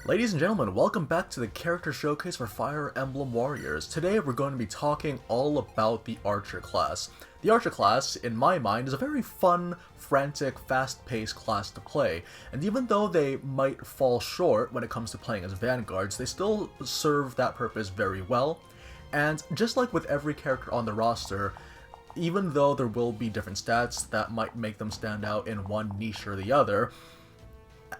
Ladies and gentlemen, welcome back to the character showcase for Fire Emblem Warriors. Today we're going to be talking all about the Archer class. The Archer class, in my mind, is a very fun, frantic, fast-paced class to play, and even though they might fall short when it comes to playing as vanguards, they still serve that purpose very well. And just like with every character on the roster, even though there will be different stats that might make them stand out in one niche or the other,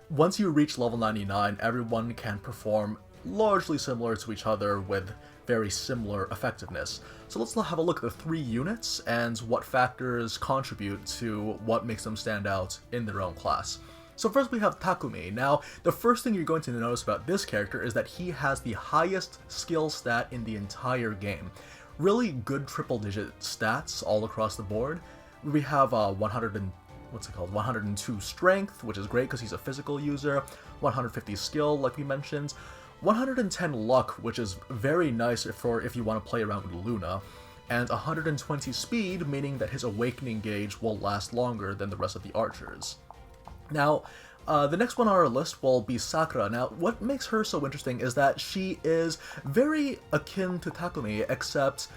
once you reach level 99, everyone can perform largely similar to each other with very similar effectiveness. So let's have a look at the three units and what factors contribute to what makes them stand out in their own class. So first we have Takumi. Now, the first thing you're going to notice about this character is that he has the highest skill stat in the entire game. Really good triple-digit stats all across the board. We have 102 strength, which is great because he's a physical user, 150 skill, like we mentioned, 110 luck, which is very nice if you want to play around with Luna, and 120 speed, meaning that his awakening gauge will last longer than the rest of the archers. Now, the next one on our list will be Sakura. Now, what makes her so interesting is that she is very akin to Takumi, except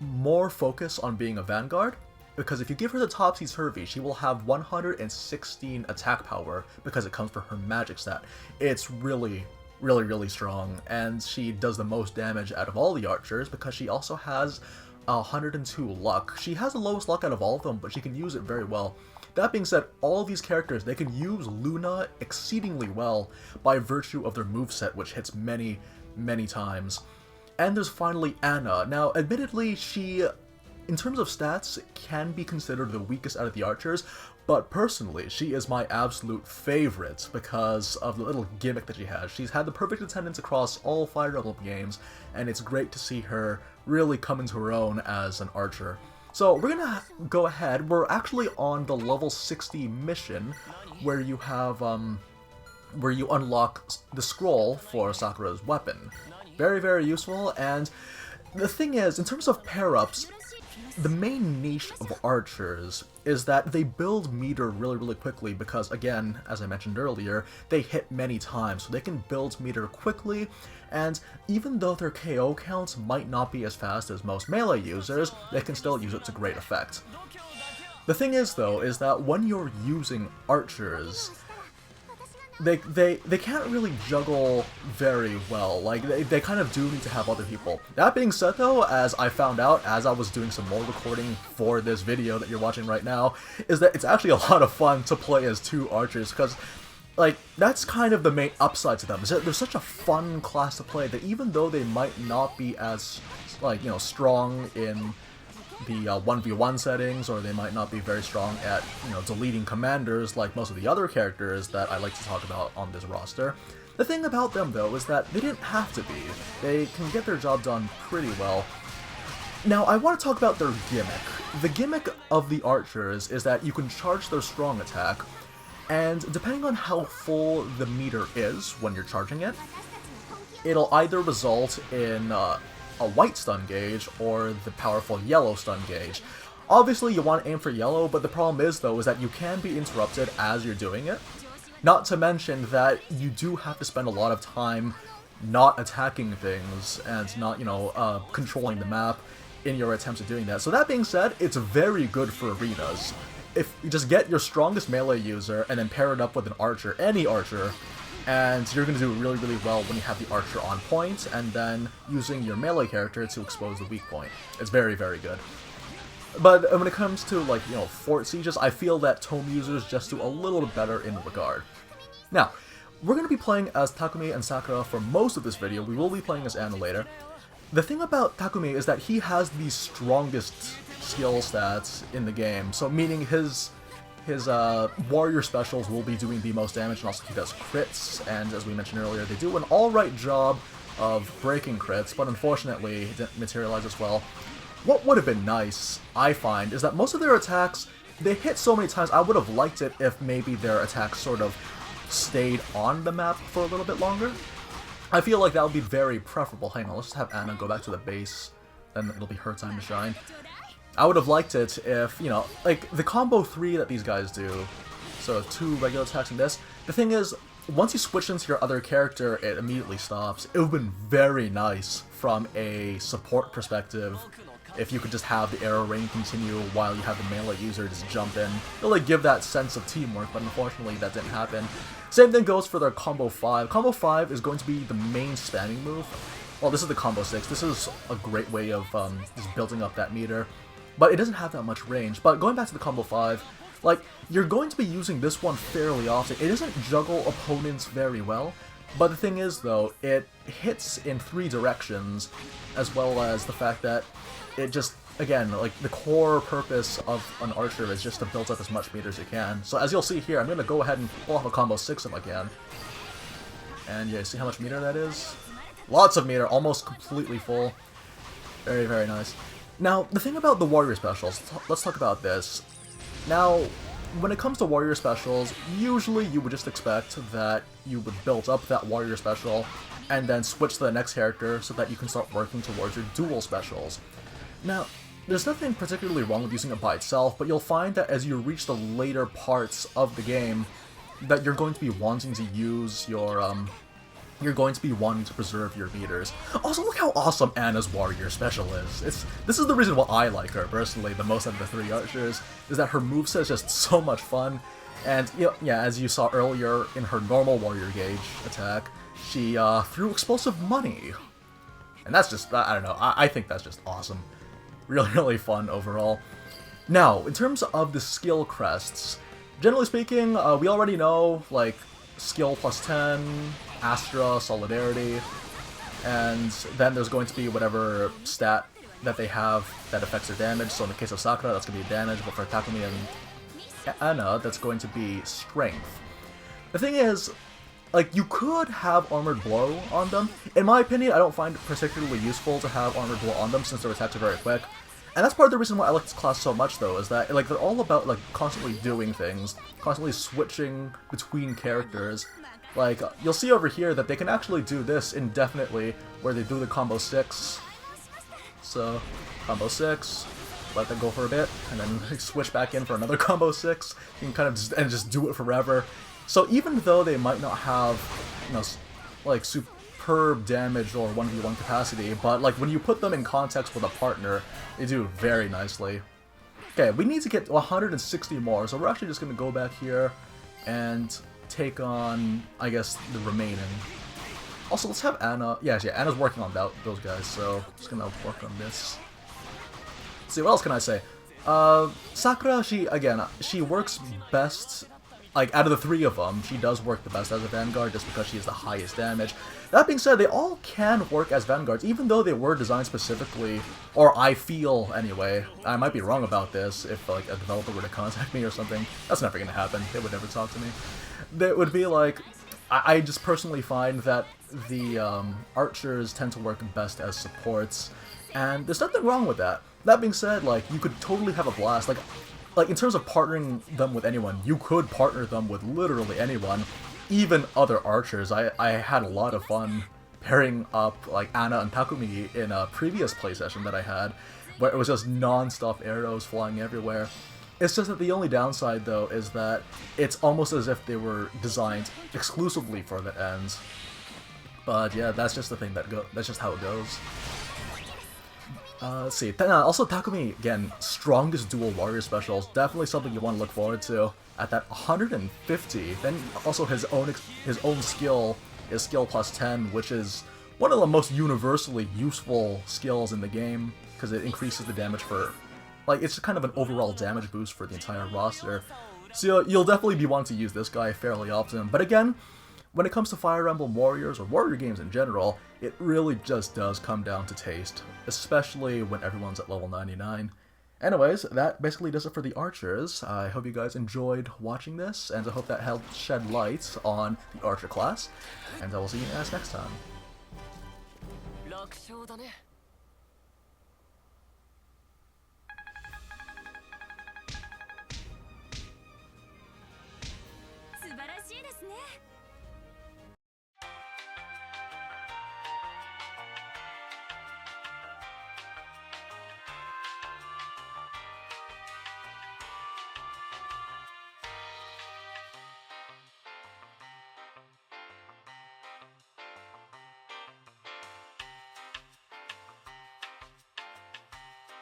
more focus on being a vanguard. Because if you give her the Topsy-Turvy, she will have 116 attack power because it comes from her magic stat. It's really strong, and she does the most damage out of all the archers because she also has 102 luck. She has the lowest luck out of all of them, but she can use it very well. That being said, all of these characters, they can use Luna exceedingly well by virtue of their moveset, which hits many times. And there's finally Anna. Now, admittedly, she, in terms of stats, can be considered the weakest out of the archers, but personally, she is my absolute favorite because of the little gimmick that she has. She's had the perfect attendance across all Fire Emblem games, and it's great to see her really come into her own as an archer. So we're gonna go ahead. We're actually on the level 60 mission, where you have where you unlock the scroll for Sakura's weapon. Very useful. And the thing is, in terms of pair-ups, the main niche of archers is that they build meter really quickly because, again, as I mentioned earlier, they hit many times, so they can build meter quickly, and even though their KO counts might not be as fast as most melee users, they can still use it to great effect. The thing is, though, is that when you're using archers, they can't really juggle very well. Like, they kind of do need to have other people. That being said, though, as I found out as I was doing some more recording for this video that you're watching right now, is that it's actually a lot of fun to play as two archers, because, like, that's kind of the main upside to them, is that they're such a fun class to play that even though they might not be as, like, you know, strong in the 1v1 settings, or they might not be very strong at, you know, deleting commanders like most of the other characters that I like to talk about on this roster. The thing about them, though, is that they didn't have to be. They can get their job done pretty well. Now, I want to talk about their gimmick. The gimmick of the archers is that you can charge their strong attack, and depending on how full the meter is when you're charging it, it'll either result in a white stun gauge or the powerful yellow stun gauge. Obviously you want to aim for yellow, but the problem is, though, is that you can be interrupted as you're doing it. Not to mention that you do have to spend a lot of time not attacking things and not, you know, controlling the map in your attempts at doing that. So that being said, it's very good for arenas. If you just get your strongest melee user and then pair it up with an archer, any archer, and you're going to do really well when you have the archer on point, and then using your melee character to expose the weak point. It's very good. But when it comes to, like, you know, fort sieges, I feel that tome users just do a little bit better in the regard. Now, we're going to be playing as Takumi and Sakura for most of this video. We will be playing as Anna later. The thing about Takumi is that he has the strongest skill stats in the game, so meaning his warrior specials will be doing the most damage, and also he does crits, and as we mentioned earlier, they do an alright job of breaking crits, but unfortunately it didn't materialize as well. What would have been nice, I find, is that most of their attacks, they hit so many times. I would have liked it if maybe their attacks sort of stayed on the map for a little bit longer. I feel like that would be very preferable. Hang on, let's just have Anna go back to the base, then it'll be her time to shine. I would have liked it if, you know, like, the combo 3 that these guys do, so 2 regular attacks and this, the thing is, once you switch into your other character, it immediately stops. It would have been very nice from a support perspective if you could just have the arrow rain continue while you have the melee user just jump in. It'll like give that sense of teamwork, but unfortunately that didn't happen. Same thing goes for their combo 5. Combo 5 is going to be the main spamming move. Well, this is the combo 6. This is a great way of just building up that meter. But it doesn't have that much range. But going back to the combo 5, like, you're going to be using this one fairly often. It doesn't juggle opponents very well. But the thing is, though, it hits in 3 directions, as well as the fact that it just, again, like, the core purpose of an archer is just to build up as much meter as you can. So as you'll see here, I'm going to go ahead and pull off a combo 6 if I can. And yeah, see how much meter that is? Lots of meter, almost completely full. Very, very nice. Now, the thing about the warrior specials, let's talk about this. Now, when it comes to warrior specials, usually you would just expect that you would build up that warrior special and then switch to the next character so that you can start working towards your dual specials. Now, there's nothing particularly wrong with using it by itself, but you'll find that as you reach the later parts of the game, that you're going to be wanting to use your, you're going to be wanting to preserve your meters. Also, look how awesome Anna's warrior special is. This is the reason why I like her, personally, the most out of the 3 archers, is that her moveset is just so much fun. And, you know, yeah, as you saw earlier in her normal warrior gauge attack, she threw explosive money. And that's just, I don't know, I think that's just awesome. Really, really fun overall. Now, in terms of the skill crests, generally speaking, we already know, like, skill plus 10, Astra, Solidarity, and then there's going to be whatever stat that they have that affects their damage. So in the case of Sakura, that's going to be damage, but for Takumi and Anna, that's going to be strength. The thing is, like, you could have Armored Blow on them. In my opinion, I don't find it particularly useful to have Armored Blow on them since their attacks are very quick. And that's part of the reason why I like this class so much, though, is that, like, they're all about, like, constantly doing things, constantly switching between characters. Like, you'll see over here that they can actually do this indefinitely, where they do the combo 6. So, combo 6, let them go for a bit, and then switch back in for another combo 6. You can kind of just do it forever. So even though they might not have, you know, like, superb damage or 1v1 capacity, but, like, when you put them in context with a partner, they do very nicely. Okay, we need to get 160 more, so we're actually just going to go back here and take on, I guess, the remaining. Also, let's have Anna. Yeah, Anna's working on those guys, so just going to work on this. Let's see, what else can I say? Sakura, she works best. Like, out of the 3 of them, she does work the best as a vanguard just because she is the highest damage. That being said, they all can work as vanguards, even though they were designed specifically, or I feel anyway. I might be wrong about this if, like, a developer were to contact me or something. That's never going to happen. They would never talk to me. It would be like, I just personally find that the archers tend to work best as supports, and there's nothing wrong with that. That being said, like, you could totally have a blast. Like, in terms of partnering them with anyone, you could partner them with literally anyone, even other archers. I had a lot of fun pairing up, like, Anna and Takumi in a previous play session that I had, where it was just non-stop arrows flying everywhere. It's just that the only downside, though, is that it's almost as if they were designed exclusively for the ends. But yeah, that's just the thing that's just how it goes. Let's see. Also, Takumi, again, strongest dual warrior specials. Definitely something you want to look forward to. At that 150, then also his own skill is skill plus 10, which is one of the most universally useful skills in the game, because it increases the damage for, like, it's kind of an overall damage boost for the entire roster. So you'll definitely be wanting to use this guy fairly often. But again, when it comes to Fire Emblem Warriors, or warrior games in general, it really just does come down to taste, especially when everyone's at level 99. Anyways, that basically does it for the archers. I hope you guys enjoyed watching this, and I hope that helped shed light on the archer class, and I will see you guys next time.